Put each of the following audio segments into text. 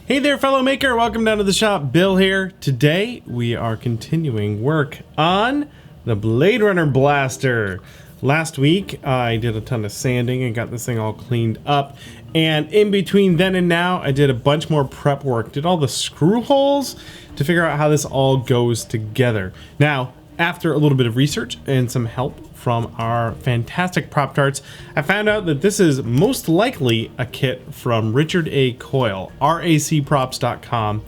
Hey there, fellow maker. Welcome down to the shop. Bill here. Today we are continuing work on the Blade Runner Blaster. Last week I did a ton of sanding and got this thing all cleaned up. And in between then and now, I did a bunch more prep work. Did all the screw holes to figure out how this all goes together. Now, after a little bit of research and some help from our fantastic prop tarts, I found out that this is most likely a kit from Richard A. Coyle, racprops.com.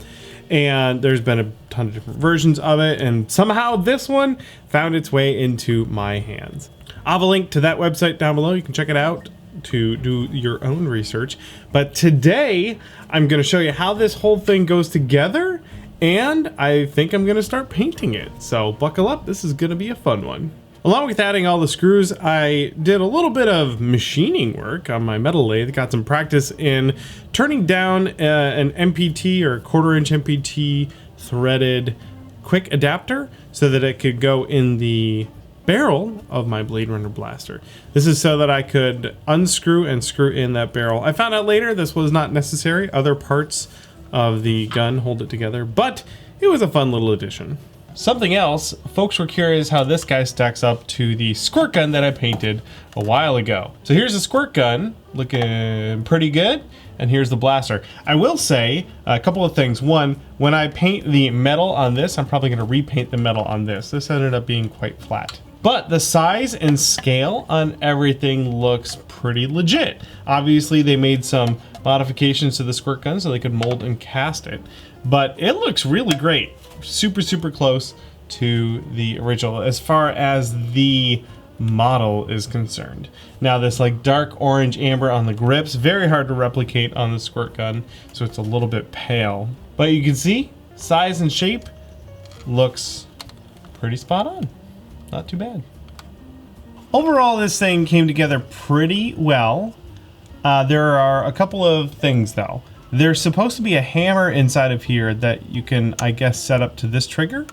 And there's been a ton of different versions of it, and somehow this one found its way into my hands. I'll have a link to that website down below. You can check it out to do your own research. But today, I'm going to show you how this whole thing goes together, and I think I'm going to start painting it. So buckle up, this is going to be a fun one. Along with adding all the screws, I did a little bit of machining work on my metal lathe. Got some practice in turning down an MPT or 1/4 inch MPT threaded quick adapter so that it could go in the barrel of my Blade Runner Blaster. This is so that I could unscrew and screw in that barrel. I found out later this was not necessary. Other parts of the gun hold it together, but it was a fun little addition. Something else, folks were curious how this guy stacks up to the squirt gun that I painted a while ago. So here's the squirt gun, looking pretty good, and here's the blaster. I will say a couple of things. One, when I paint the metal on this, I'm probably gonna repaint the metal on this. This ended up being quite flat. But the size and scale on everything looks pretty legit. Obviously, they made some modifications to the squirt gun so they could mold and cast it. But it looks really great. Super, super close to the original as far as the model is concerned. Now this like dark orange amber on the grips, very hard to replicate on the squirt gun, so it's a little bit pale. But you can see, size and shape looks pretty spot on. Not too bad. Overall, this thing came together pretty well. There are a couple of things though. There's supposed to be a hammer inside of here that you can, I guess, set up to this trigger.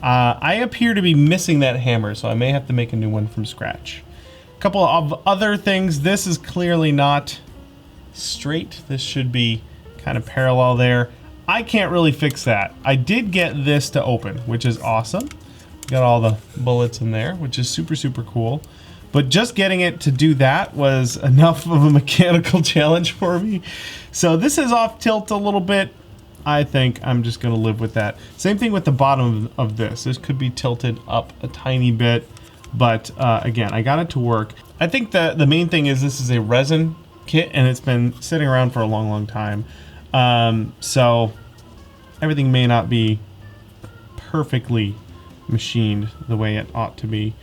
I appear to be missing that hammer, so I may have to make a new one from scratch. A couple of other things. This is clearly not straight. This should be kind of parallel there. I can't really fix that. I did get this to open, which is awesome. Got all the bullets in there, which is super, super cool. But just getting it to do that was enough of a mechanical challenge for me. So this is off tilt a little bit. I think I'm just gonna live with that. Same thing with the bottom of this. This could be tilted up a tiny bit, but again, I got it to work. I think the main thing is this is a resin kit and it's been sitting around for a long, long time. So everything may not be perfectly machined the way it ought to be.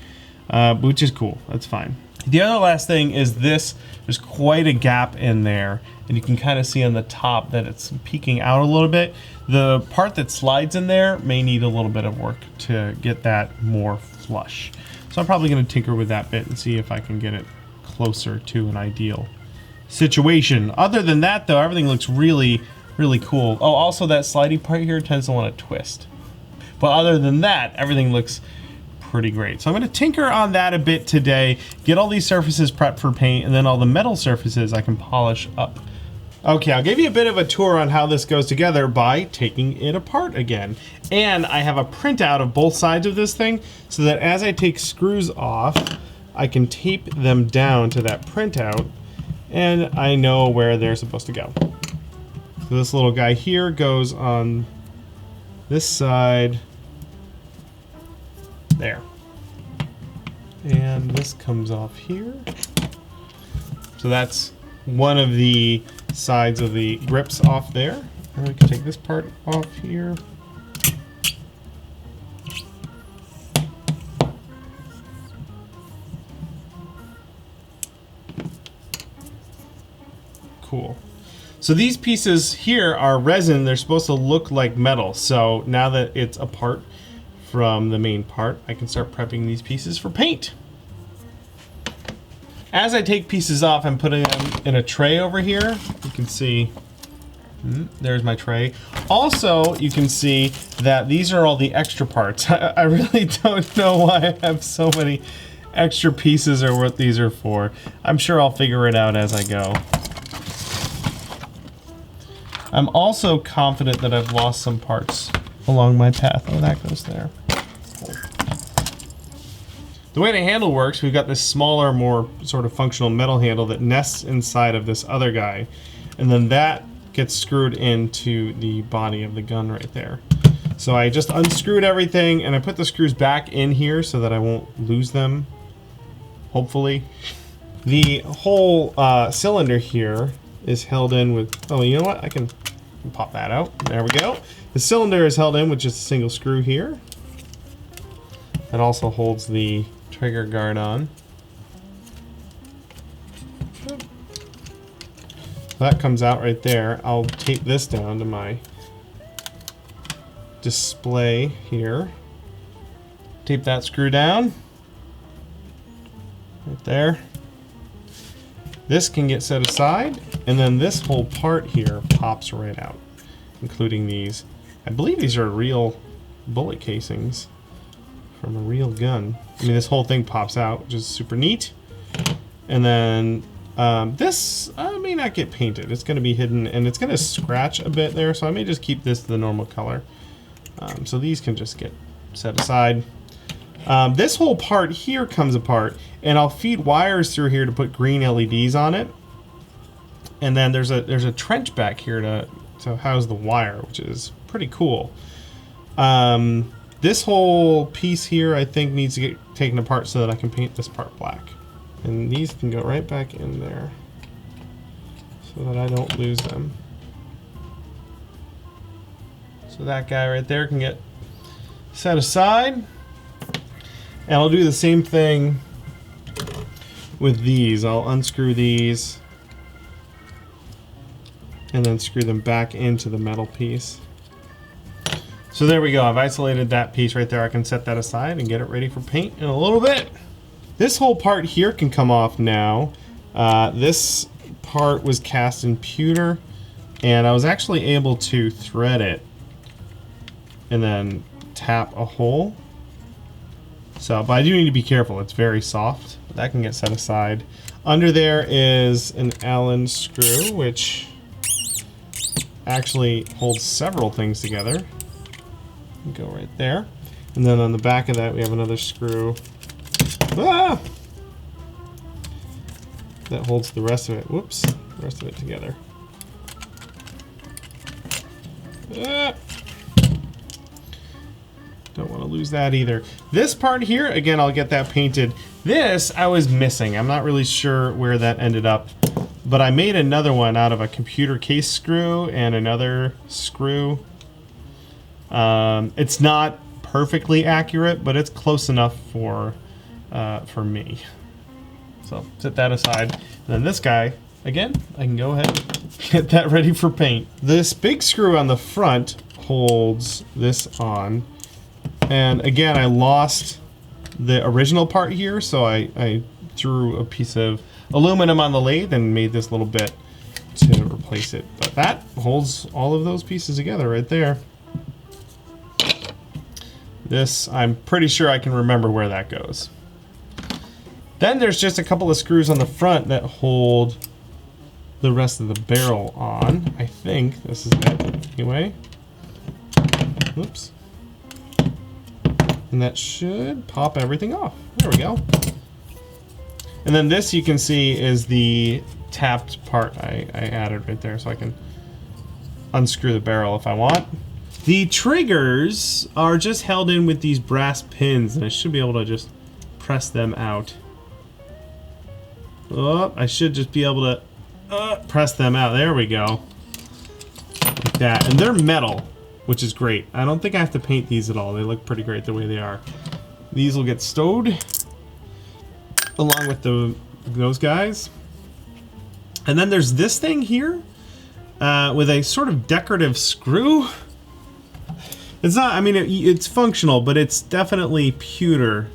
Which is cool, that's fine. The other last thing is this, there's quite a gap in there, and you can kind of see on the top that it's peeking out a little bit. The part that slides in there may need a little bit of work to get that more flush. So I'm probably gonna tinker with that bit and see if I can get it closer to an ideal situation. Other than that though, everything looks really, really cool. Oh, also that slidey part here tends to want to twist. But other than that, everything looks pretty great. So I'm going to tinker on that a bit today, get all these surfaces prepped for paint, and then all the metal surfaces I can polish up. Okay, I'll give you a bit of a tour on how this goes together by taking it apart again. And I have a printout of both sides of this thing so that as I take screws off, I can tape them down to that printout and I know where they're supposed to go. So this little guy here goes on this side there. And this comes off here. So that's one of the sides of the grips off there. And we can take this part off here. Cool. So these pieces here are resin. They're supposed to look like metal. So now that it's apart from the main part, I can start prepping these pieces for paint. As I take pieces off, I'm putting them in a tray over here. You can see, there's my tray. Also, you can see that these are all the extra parts. I really don't know why I have so many extra pieces or what these are for. I'm sure I'll figure it out as I go. I'm also confident that I've lost some parts along my path. Oh, that goes there. The way the handle works, we've got this smaller, more sort of functional metal handle that nests inside of this other guy, and then that gets screwed into the body of the gun right there. So I just unscrewed everything, and I put the screws back in here so that I won't lose them, hopefully. The whole cylinder here is held in with, oh, you know what? I can pop that out. There we go. The cylinder is held in with just a single screw here. That also holds the trigger guard on. That comes out right there. I'll tape this down to my display here. Tape that screw down. Right there. This can get set aside, and then this whole part here pops right out, including these. I believe these are real bullet casings from a real gun. I mean, this whole thing pops out, which is super neat. And then this may not get painted. It's going to be hidden, and it's going to scratch a bit there, so I may just keep this the normal color. So these can just get set aside. This whole part here comes apart, and I'll feed wires through here to put green LEDs on it. And then there's a trench back here to house the wire, which is pretty cool. This whole piece here, I think, needs to get taken apart so that I can paint this part black. And these can go right back in there so that I don't lose them. So that guy right there can get set aside. And I'll do the same thing with these. I'll unscrew these and then screw them back into the metal piece. So there we go. I've isolated that piece right there. I can set that aside and get it ready for paint in a little bit. This whole part here can come off now. This part was cast in pewter, and I was actually able to thread it and then tap a hole. So, but I do need to be careful. It's very soft. That can get set aside. Under there is an Allen screw, which actually holds several things together. Go right there. And then on the back of that, we have another screw. Ah! That holds the rest of it. Whoops. The rest of it together. Ah! Don't want to lose that either. This part here, again, I'll get that painted. This I was missing. I'm not really sure where that ended up, but I made another one out of a computer case screw and another screw. It's not perfectly accurate, but it's close enough for me. So set that aside. And then this guy, again, I can go ahead and get that ready for paint. This big screw on the front holds this on. And again, I lost the original part here, so I threw a piece of aluminum on the lathe and made this little bit to replace it. But that holds all of those pieces together right there. This, I'm pretty sure I can remember where that goes. Then there's just a couple of screws on the front that hold the rest of the barrel on. I think this is it anyway. Oops. And that should pop everything off. There we go. And then this, you can see, is the tapped part I added right there, so I can unscrew the barrel if I want. The triggers are just held in with these brass pins, and I should be able to just press them out. Oh, I should just be able to press them out. There we go. Like that. And they're metal, which is great. I don't think I have to paint these at all. They look pretty great the way they are. These will get stowed along with those guys. And then there's this thing here with a sort of decorative screw. It's not, I mean, it's functional, but it's definitely pewter,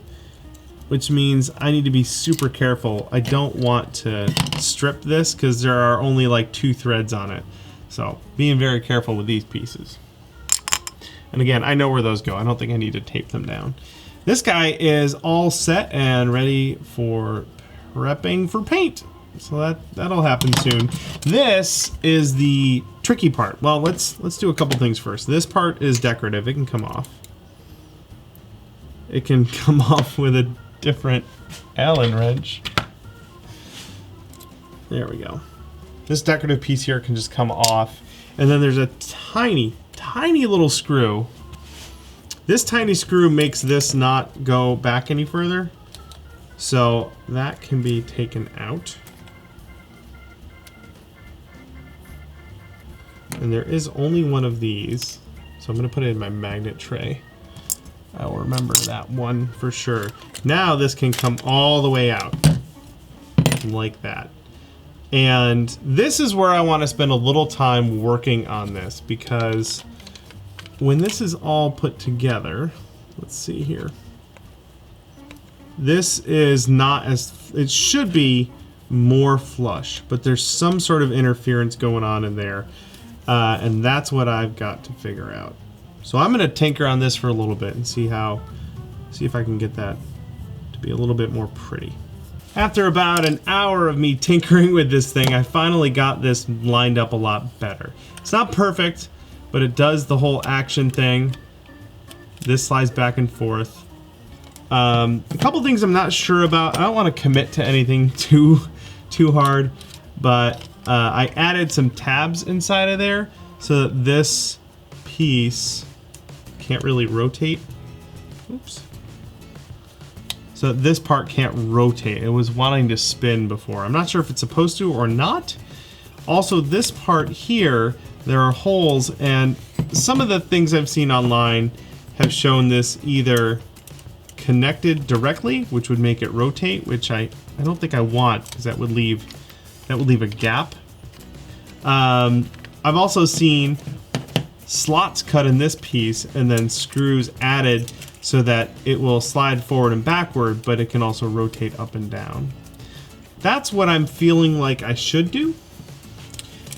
which means I need to be super careful. I don't want to strip this because there are only like 2 threads on it. So being very careful with these pieces. And again, I know where those go. I don't think I need to tape them down. This guy is all set and ready for prepping for paint. So that'll happen soon. This is the tricky part. Well, let's do a couple things first. This part is decorative. It can come off. It can come off with a different Allen wrench. There we go. This decorative piece here can just come off. And then there's a tiny, tiny little screw. This tiny screw makes this not go back any further. So that can be taken out. And there is only one of these. So I'm going to put it in my magnet tray. I will remember that one for sure. Now this can come all the way out. Like that. And this is where I want to spend a little time working on this, because when this is all put together, let's see here. This is not as, it should be more flush, but there's some sort of interference going on in there. And that's what I've got to figure out. So I'm going to tinker on this for a little bit and see if I can get that to be a little bit more pretty. After about an hour of me tinkering with this thing, I finally got this lined up a lot better. It's not perfect, but it does the whole action thing. This slides back and forth. A couple things I'm not sure about. I don't want to commit to anything too hard, but I added some tabs inside of there so that this piece can't really rotate. Oops. So this part can't rotate. It was wanting to spin before. I'm not sure if it's supposed to or not. Also, this part here, there are holes, and some of the things I've seen online have shown this either connected directly, which would make it rotate, which I don't think I want, because that would leave a gap. I've also seen slots cut in this piece and then screws added so that it will slide forward and backward, but it can also rotate up and down. That's what I'm feeling like I should do.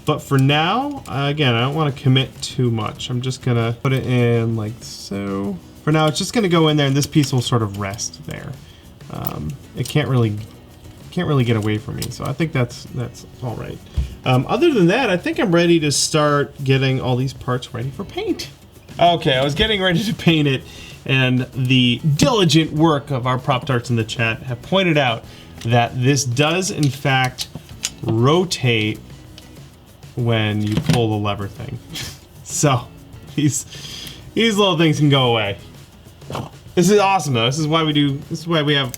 But for now, again, I don't want to commit too much. I'm just gonna put it in like so. For now, it's just gonna go in there, and this piece will sort of rest there. It can't really get away from me, so I think that's all right. Other than that, I think I'm ready to start getting all these parts ready for paint. Okay, I was getting ready to paint it, and the diligent work of our Prop Darts in the chat have pointed out that this does in fact rotate when you pull the lever thing. So these little things can go away. This is awesome though. This is why we have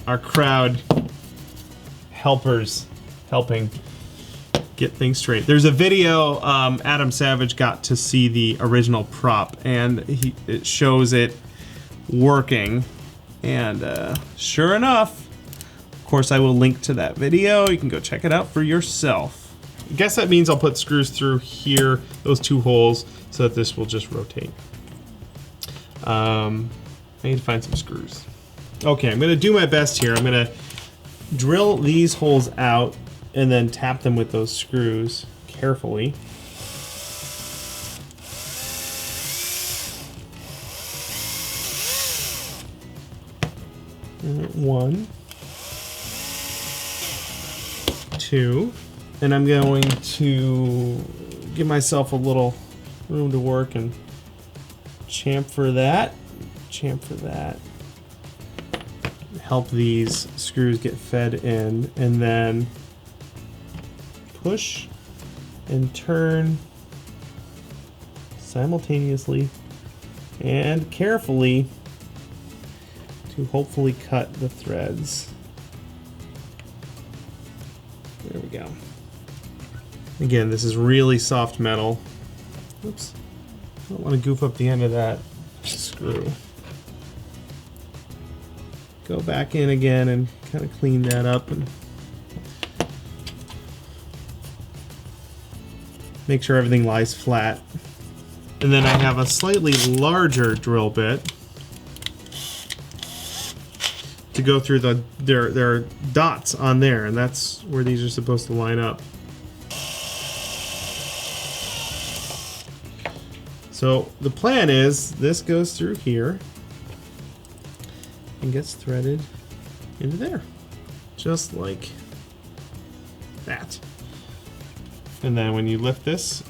our crowd helpers helping get things straight. There's a video, Adam Savage got to see the original prop, and it shows it working, and sure enough, of course I will link to that video. You can go check it out for yourself. I guess that means I'll put screws through here, those two holes, so that this will just rotate. I need to find some screws. Okay, I'm gonna do my best here. I'm gonna drill these holes out and then tap them with those screws carefully. One, two, and I'm going to give myself a little room to work and chamfer that, help these screws get fed in, and then push and turn simultaneously and carefully to hopefully cut the threads. There we go. Again, this is really soft metal. Oops. I don't want to goof up the end of that screw. Go back in again and kind of clean that up and make sure everything lies flat. And then I have a slightly larger drill bit to go through there are dots on there, and that's where these are supposed to line up. So the plan is this goes through here and gets threaded into there, just like that. And then when you lift this,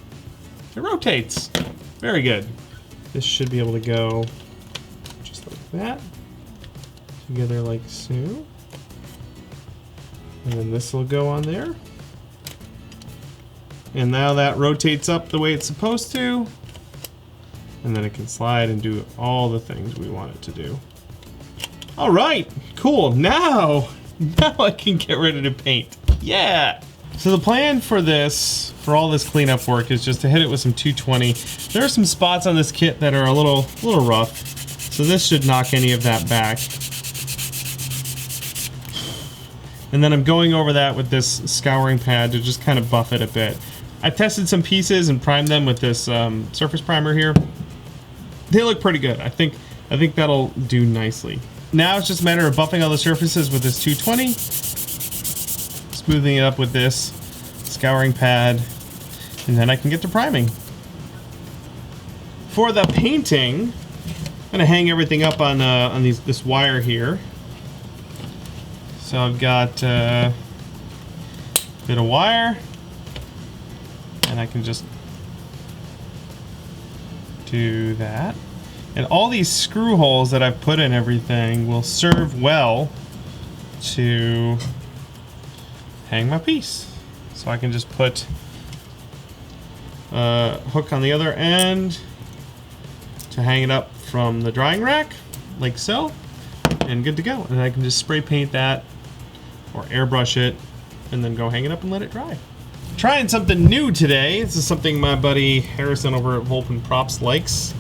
it rotates. Very good. This should be able to go just like that, together like so. And then this will go on there. And now that rotates up the way it's supposed to. And then it can slide and do all the things we want it to do. All right, cool. Now I can get ready to paint. Yeah. So the plan for this, for all this cleanup work, is just to hit it with some 220. There are some spots on this kit that are a little rough, so this should knock any of that back. And then I'm going over that with this scouring pad to just kind of buff it a bit. I tested some pieces and primed them with this surface primer here. They look pretty good. I think that'll do nicely. Now it's just a matter of buffing all the surfaces with this 220, smoothing it up with this scouring pad, and then I can get to priming. For the painting, I'm gonna hang everything up on this wire here. So I've got a bit of wire, and I can just do that. And all these screw holes that I've put in everything will serve well to hang my piece. So I can just put a hook on the other end to hang it up from the drying rack, like so, and good to go. And I can just spray paint that or airbrush it and then go hang it up and let it dry. Trying something new today. This is something my buddy Harrison over at Volpin Props likes.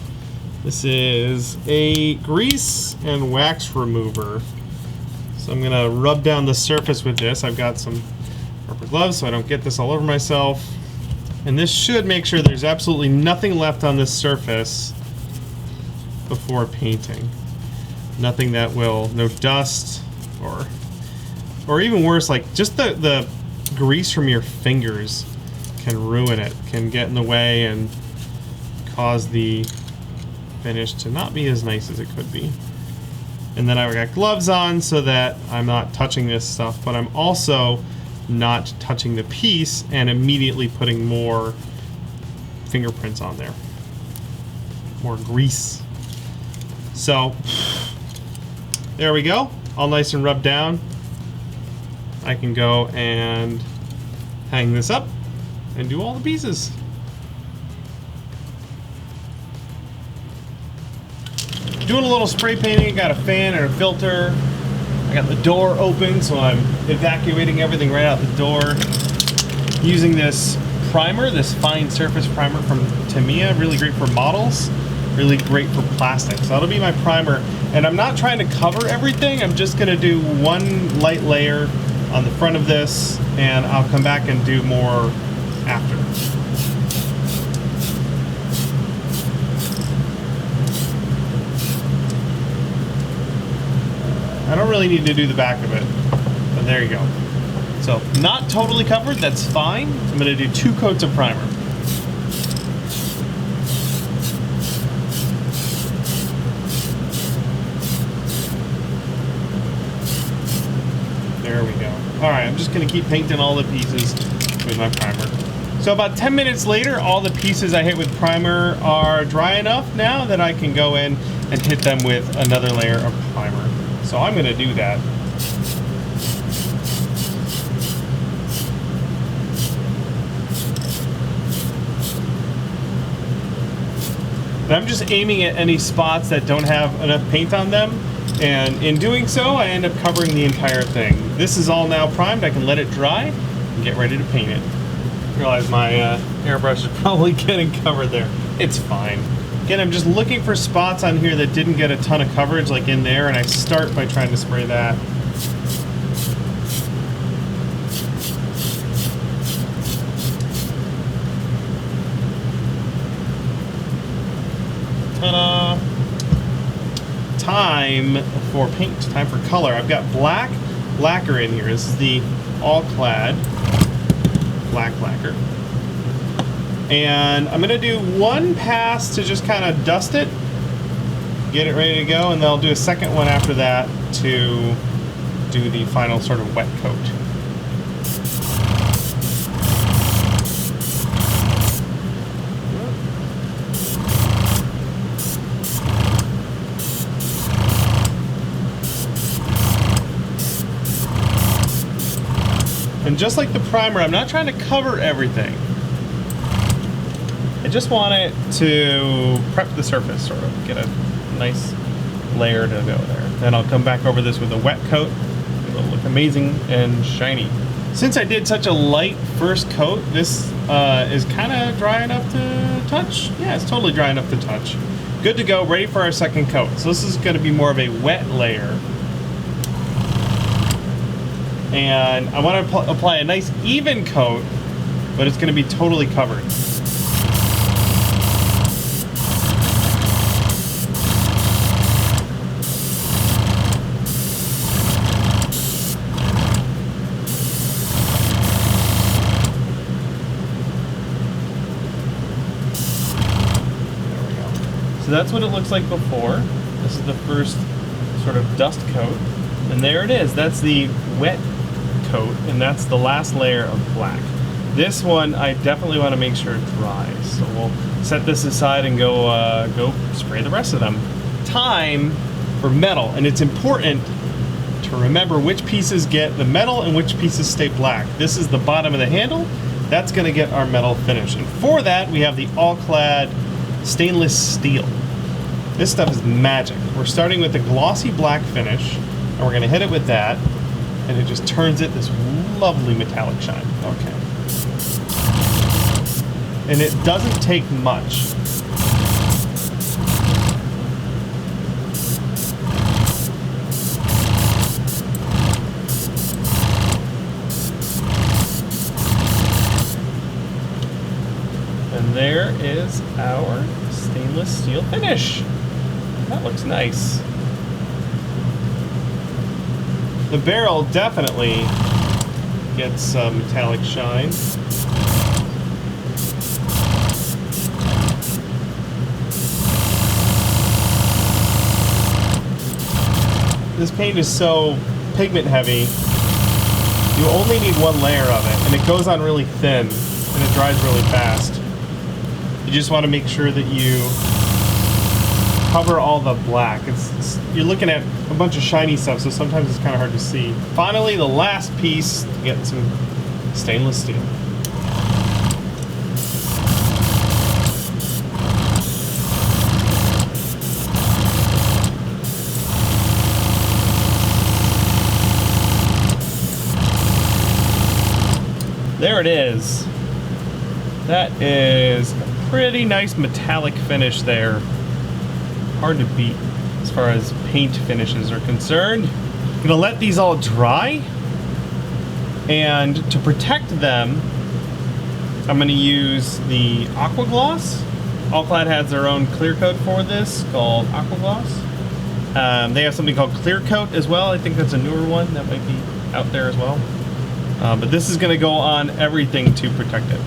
This is a grease and wax remover. So I'm gonna rub down the surface with this. I've got some rubber gloves so I don't get this all over myself. And this should make sure there's absolutely nothing left on this surface before painting. Nothing that will, no dust or even worse, like just the grease from your fingers can ruin it, can get in the way and cause the finish to not be as nice as it could be. And then I've got gloves on so that I'm not touching this stuff, but I'm also not touching the piece and immediately putting more fingerprints on there. More grease. So, there we go. All nice and rubbed down. I can go and hang this up and do all the pieces. Doing a little spray painting. Got a fan and a filter. I got the door open, so I'm evacuating everything right out the door. Using this primer, this fine surface primer from Tamiya, really great for models, really great for plastic. So that'll be my primer. And I'm not trying to cover everything. I'm just gonna do one light layer on the front of this, and I'll come back and do more after. I don't really need to do the back of it, but there you go. So, not totally covered, that's fine. I'm gonna do 2 coats of primer. There we go. All right, I'm just gonna keep painting all the pieces with my primer. So about 10 minutes later, all the pieces I hit with primer are dry enough now that I can go in and hit them with another layer of primer. So I'm gonna do that. And I'm just aiming at any spots that don't have enough paint on them. And in doing so, I end up covering the entire thing. This is all now primed. I can let it dry and get ready to paint it. I realize my airbrush is probably getting covered there. It's fine. Again, I'm just looking for spots on here that didn't get a ton of coverage, like in there, and I start by trying to spray that. Ta-da! Time for paint, time for color. I've got black lacquer in here. This is the Alclad black lacquer. And I'm gonna do one pass to just kind of dust it, get it ready to go, and then I'll do a second one after that to do the final sort of wet coat. And just like the primer, I'm not trying to cover everything. I just want it to prep the surface, sort of get a nice layer to go there. Then I'll come back over this with a wet coat. It'll look amazing and shiny. Since I did such a light first coat, this is kind of dry enough to touch. Yeah, it's totally dry enough to touch. Good to go, ready for our second coat. So this is going to be more of a wet layer. And I want to apply a nice even coat, but it's going to be totally covered. So that's what it looks like before. This is the first sort of dust coat. And there it is. That's the wet coat, and that's the last layer of black. This one, I definitely want to make sure it dries. So we'll set this aside and go spray the rest of them. Time for metal, and it's important to remember which pieces get the metal and which pieces stay black. This is the bottom of the handle. That's going to get our metal finish. And for that, we have the Alclad stainless steel. This stuff is magic. We're starting with the glossy black finish, and we're going to hit it with that, and it just turns it this lovely metallic shine. Okay. And it doesn't take much. And there is our stainless steel finish. That looks nice. The barrel definitely gets metallic shine. This paint is so pigment heavy, you only need one layer of it, and it goes on really thin, and it dries really fast. You just want to make sure that you cover all the black. You're looking at a bunch of shiny stuff, so sometimes it's kind of hard to see. Finally, the last piece to get some stainless steel. There it is. That is a pretty nice metallic finish there. Hard to beat as far as paint finishes are concerned. I'm gonna let these all dry, and to protect them, I'm gonna use the Aqua gloss. Alclad has their own clear coat for this called Aqua gloss. They have something called Clear Coat as well. I think that's a newer one that might be out there as well. But this is gonna go on everything to protect it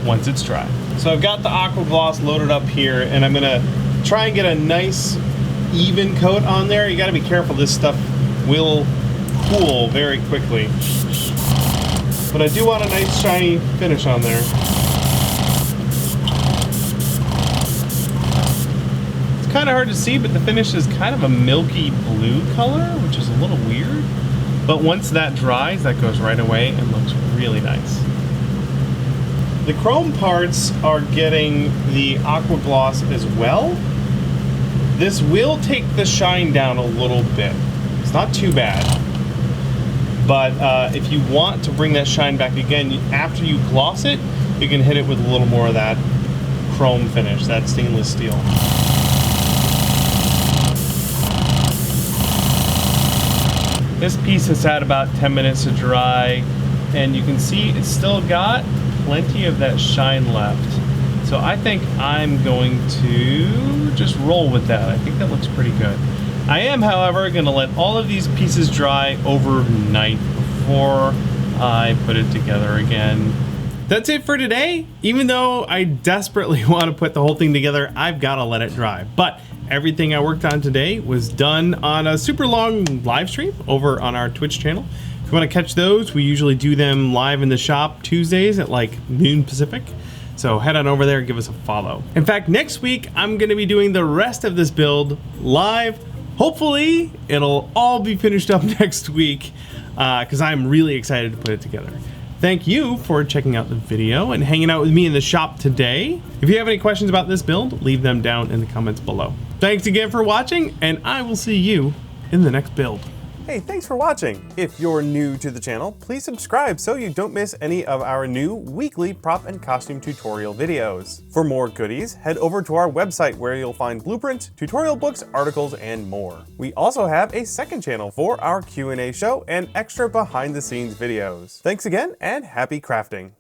once it's dry. So I've got the Aqua gloss loaded up here, and I'm gonna try and get a nice even coat on there. You gotta be careful, this stuff will cool very quickly. But I do want a nice shiny finish on there. It's kind of hard to see, but the finish is kind of a milky blue color, which is a little weird. But once that dries, that goes right away and looks really nice. The chrome parts are getting the Aqua gloss as well. This will take the shine down a little bit. It's not too bad. But if you want to bring that shine back again, after you gloss it, you can hit it with a little more of that chrome finish, that stainless steel. This piece has had about 10 minutes to dry, and you can see it's still got plenty of that shine left. So I think I'm going to just roll with that. I think that looks pretty good. I am, however, going to let all of these pieces dry overnight before I put it together again. That's it for today. Even though I desperately want to put the whole thing together, I've got to let it dry. But everything I worked on today was done on a super long live stream over on our Twitch channel. If you want to catch those, we usually do them live in the shop Tuesdays at like noon Pacific. So head on over there and give us a follow. In fact, next week, I'm going to be doing the rest of this build live Hopefully it'll all be finished up next week because I'm really excited to put it together. Thank you for checking out the video and hanging out with me in the shop today. If you have any questions about this build, leave them down in the comments below. Thanks again for watching, and I will see you in the next build. Hey, thanks for watching. If you're new to the channel, please subscribe so you don't miss any of our new weekly prop and costume tutorial videos. For more goodies, head over to our website where you'll find blueprints, tutorial books, articles, and more. We also have a second channel for our Q&A show and extra behind the scenes videos. Thanks again and happy crafting.